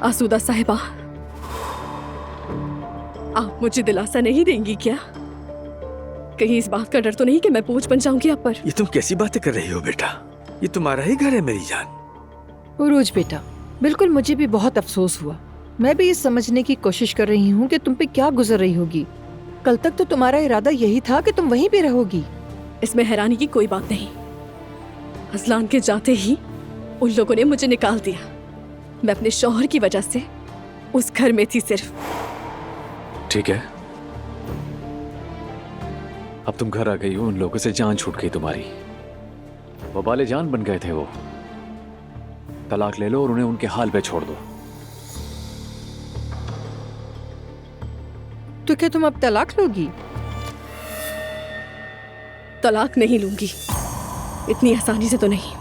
आसूदा साहिबा, आप मुझे दिलासा नहीं देंगी क्या? कहीं इस बात का डर तो नहीं कि मैं बोझ बन जाऊंगी आप पर? ये तुम कैसी बातें कर रही हो बेटा? ये तुम्हारा ही घर है मेरी जान। उरूज बेटा, बिल्कुल मुझे भी बहुत अफसोस हुआ। मैं भी ये समझने की कोशिश कर रही हूँ कि तुम पे क्या गुजर रही होगी। कल तक तो तुम्हारा इरादा यही था कि तुम वहीं पे रहोगी। इसमें हैरानी की कोई बात नहीं। अजलान के जाते ही उन लोगों ने मुझे निकाल दिया। मैं अपने शौहर की वजह से उस घर में थी सिर्फ। ठीक है, अब तुम घर आ गई हो, उन लोगों से जान छूट गई तुम्हारी। वो बाले जान बन गए थे वो। तलाक ले लो और उन्हें उनके हाल पे छोड़ दो। तो क्या तुम अब तलाक लोगी? तलाक नहीं लूंगी, इतनी आसानी से तो नहीं।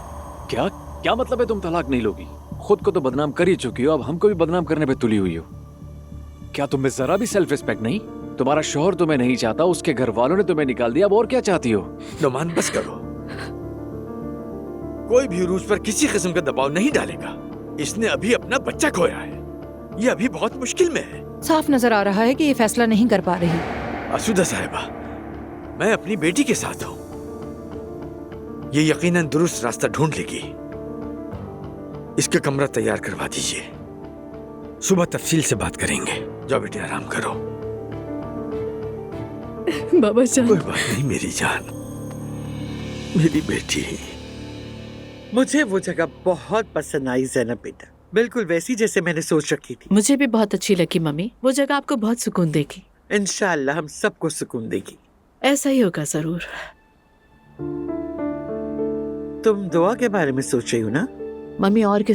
क्या क्या मतलब है तुम तलाक नहीं लोगी? खुद को तो बदनाम कर ही चुकी हो, अब हमको भी बदनाम करने पे तुली हुई हो। क्या तुम में जरा भी सेल्फ रिस्पेक्ट नहीं? तुम्हारा शोहर तुम्हें नहीं चाहता, उसके घर वालों ने तुम्हें निकाल दिया, अब और क्या चाहती हो? नुमान बस करो। कोई भी उरूज पर किसी किस्म का दबाव नहीं डालेगा। इसने अभी अपना बच्चा खोया है, ये अभी बहुत मुश्किल में है। साफ नजर आ रहा है कि ये फैसला नहीं कर पा रही। आसूदा साहिबा, मैं अपनी बेटी के साथ हूं। ये यकीनन दुरुस्त रास्ता ढूंढ लेगी। इसका कमरा तैयार करवा दीजिए, सुबह तफसील से बात करेंगे। जाओ बेटे, आराम करो। बाबा जान। कोई बात नहीं मेरी जान, मेरी बेटी। मुझे वो जगह बहुत पसंद आई ज़ैनब बेटा, बिल्कुल वैसी जैसे मैंने सोच रखी थी। मुझे भी बहुत अच्छी लगी मम्मी, वो जगह आपको बहुत सुकून देगी। इंशाअल्लाह हम सबको सुकून देगी। ऐसा ही होगा जरूर। तुम दुआ के बारे में सोच रही हो ना? मम्मी और किस